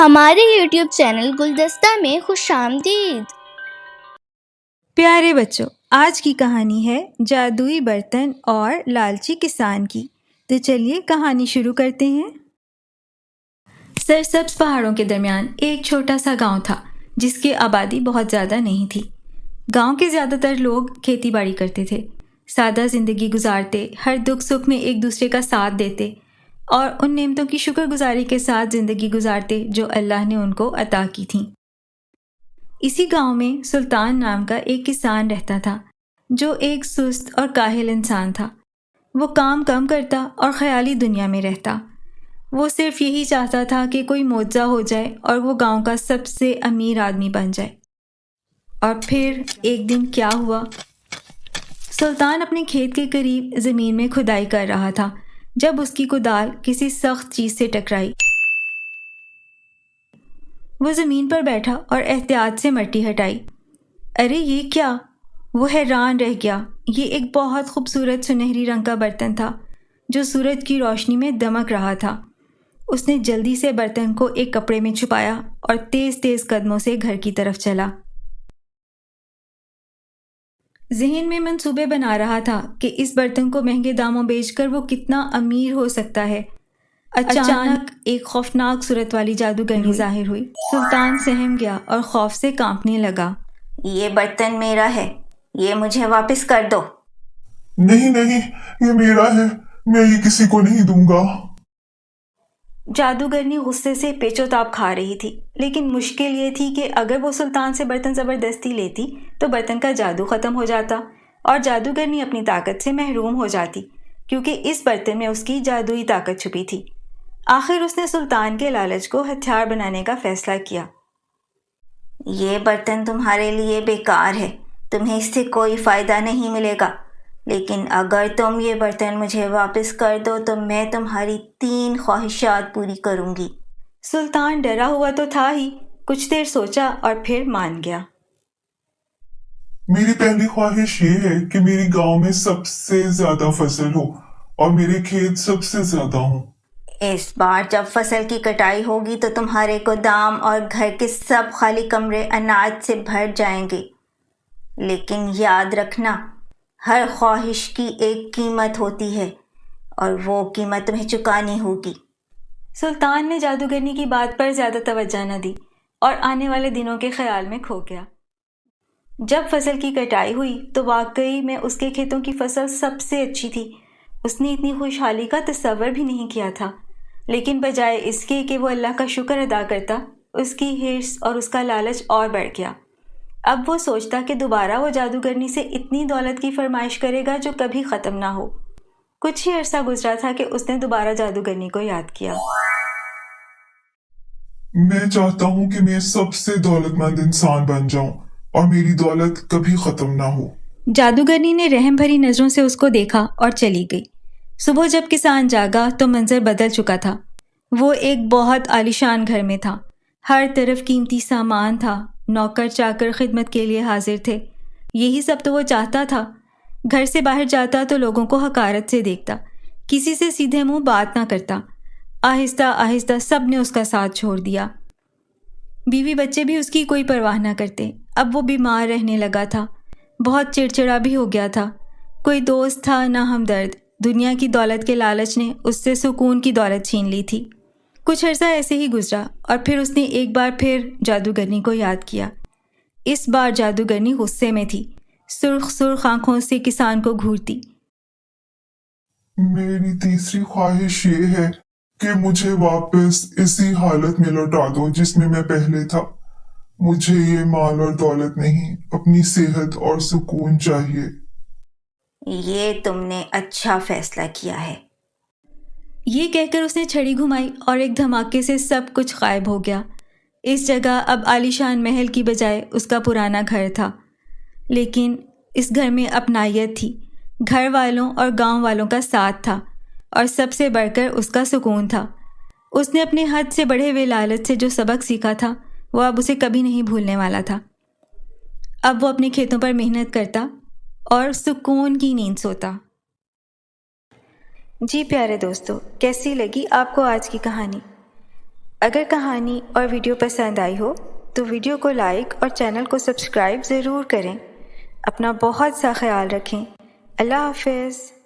ہمارے YouTube channel گلدستہ میں خوش آمدید۔ پیارے بچوں، آج کی کہانی ہے جادوئی برتن اور لالچی کسان کی۔ تو چلیے کہانی شروع کرتے ہیں۔ سرسبز پہاڑوں کے درمیان ایک چھوٹا سا گاؤں تھا جس کی آبادی بہت زیادہ نہیں تھی۔ گاؤں کے زیادہ تر لوگ کھیتی باڑی کرتے تھے، سادہ زندگی گزارتے، ہر دکھ سکھ میں ایک دوسرے کا ساتھ دیتے اور ان نعمتوں کی شکر گزاری کے ساتھ زندگی گزارتے جو اللہ نے ان کو عطا کی تھیں۔ اسی گاؤں میں سلطان نام کا ایک کسان رہتا تھا جو ایک سست اور کاہل انسان تھا۔ وہ کام کم کرتا اور خیالی دنیا میں رہتا۔ وہ صرف یہی چاہتا تھا کہ کوئی معجزہ ہو جائے اور وہ گاؤں کا سب سے امیر آدمی بن جائے۔ اور پھر ایک دن کیا ہوا؟ سلطان اپنے کھیت کے قریب زمین میں کھدائی کر رہا تھا جب اس کی کدال کسی سخت چیز سے ٹکرائی۔ وہ زمین پر بیٹھا اور احتیاط سے مٹی ہٹائی۔ ارے یہ کیا؟ وہ حیران رہ گیا۔ یہ ایک بہت خوبصورت سنہری رنگ کا برتن تھا جو سورج کی روشنی میں دمک رہا تھا۔ اس نے جلدی سے برتن کو ایک کپڑے میں چھپایا اور تیز تیز قدموں سے گھر کی طرف چلا۔ ذہن میں منصوبے بنا رہا تھا کہ اس برتن کو مہنگے داموں بیچ کر وہ کتنا امیر ہو سکتا ہے۔ اچانک ایک خوفناک صورت والی جادوگرنی ظاہر ہوئی۔ سلطان سہم گیا اور خوف سے کانپنے لگا۔ یہ برتن میرا ہے، یہ مجھے واپس کر دو۔ نہیں نہیں، یہ میرا ہے، میں یہ کسی کو نہیں دوں گا۔ جادوگرنی غصے سے پیچ و تاب کھا رہی تھی، لیکن مشکل یہ تھی کہ اگر وہ سلطان سے برتن زبردستی لیتی تو برتن کا جادو ختم ہو جاتا اور جادوگرنی اپنی طاقت سے محروم ہو جاتی، کیونکہ اس برتن میں اس کی جادوئی طاقت چھپی تھی۔ آخر اس نے سلطان کے لالچ کو ہتھیار بنانے کا فیصلہ کیا۔ یہ برتن تمہارے لیے بیکار ہے، تمہیں اس سے کوئی فائدہ نہیں ملے گا، لیکن اگر تم یہ برتن مجھے واپس کر دو تو میں تمہاری 3 خواہشات پوری کروں گی۔ سلطان ڈرا ہوا تو تھا ہی، کچھ دیر سوچا اور پھر مان گیا۔ میری پہلی خواہش یہ ہے کہ میری گاؤں میں سب سے زیادہ فصل ہو اور میرے کھیت سب سے زیادہ ہوں۔ اس بار جب فصل کی کٹائی ہوگی تو تمہارے گودام اور گھر کے سب خالی کمرے اناج سے بھر جائیں گے، لیکن یاد رکھنا ہر خواہش کی ایک قیمت ہوتی ہے اور وہ قیمت تمہیں چکانی ہوگی۔ سلطان نے جادوگرنی کی بات پر زیادہ توجہ نہ دی اور آنے والے دنوں کے خیال میں کھو گیا۔ جب فصل کی کٹائی ہوئی تو واقعی میں اس کے کھیتوں کی فصل سب سے اچھی تھی۔ اس نے اتنی خوشحالی کا تصور بھی نہیں کیا تھا، لیکن بجائے اس کے کہ وہ اللہ کا شکر ادا کرتا، اس کی حرص اور اس کا لالچ اور بڑھ گیا۔ اب وہ سوچتا کہ دوبارہ وہ جادوگرنی سے اتنی دولت کی فرمائش کرے گا جو کبھی ختم نہ ہو۔ کچھ ہی عرصہ گزرا تھا کہ اس نے دوبارہ جادوگرنی کو یاد کیا۔ میں چاہتا ہوں کہ میں سب سے دولت مند انسان بن جاؤں اور میری دولت کبھی ختم نہ ہو۔ جادوگرنی نے رحم بھری نظروں سے اس کو دیکھا اور چلی گئی۔ صبح جب کسان جاگا تو منظر بدل چکا تھا۔ وہ ایک بہت عالیشان گھر میں تھا۔ ہر طرف قیمتی سامان تھا، نوکر چاکر خدمت کے لیے حاضر تھے۔ یہی سب تو وہ چاہتا تھا۔ گھر سے باہر جاتا تو لوگوں کو حقارت سے دیکھتا، کسی سے سیدھے منہ بات نہ کرتا۔ آہستہ آہستہ سب نے اس کا ساتھ چھوڑ دیا۔ بیوی بچے بھی اس کی کوئی پرواہ نہ کرتے۔ اب وہ بیمار رہنے لگا تھا، بہت چڑچڑا بھی ہو گیا تھا۔ کوئی دوست تھا نہ ہمدرد۔ دنیا کی دولت کے لالچ نے اس سے سکون کی دولت چھین لی تھی۔ کچھ عرصہ ایسے ہی گزرا اور پھر اس نے ایک بار پھر جادوگرنی کو یاد کیا۔ اس بار جادوگرنی غصے میں تھی، سرخ سرخ آنکھوں سے کسان کو گھورتی۔ میری تیسری خواہش یہ ہے کہ مجھے واپس اسی حالت میں لوٹا دو جس میں میں پہلے تھا۔ مجھے یہ مال اور دولت نہیں، اپنی صحت اور سکون چاہیے۔ یہ تم نے اچھا فیصلہ کیا ہے۔ یہ کہہ کر اس نے چھڑی گھمائی اور ایک دھماکے سے سب کچھ غائب ہو گیا۔ اس جگہ اب عالیشان محل کی بجائے اس کا پرانا گھر تھا، لیکن اس گھر میں اپنائیت تھی، گھر والوں اور گاؤں والوں کا ساتھ تھا، اور سب سے بڑھ کر اس کا سکون تھا۔ اس نے اپنے حد سے بڑھے ہوئے لالچ سے جو سبق سیکھا تھا وہ اب اسے کبھی نہیں بھولنے والا تھا۔ اب وہ اپنے کھیتوں پر محنت کرتا اور سکون کی نیند سوتا۔ جی پیارے دوستو، کیسی لگی آپ کو آج کی کہانی؟ اگر کہانی اور ویڈیو پسند آئی ہو تو ویڈیو کو لائک اور چینل کو سبسکرائب ضرور کریں۔ اپنا بہت سا خیال رکھیں۔ اللہ حافظ۔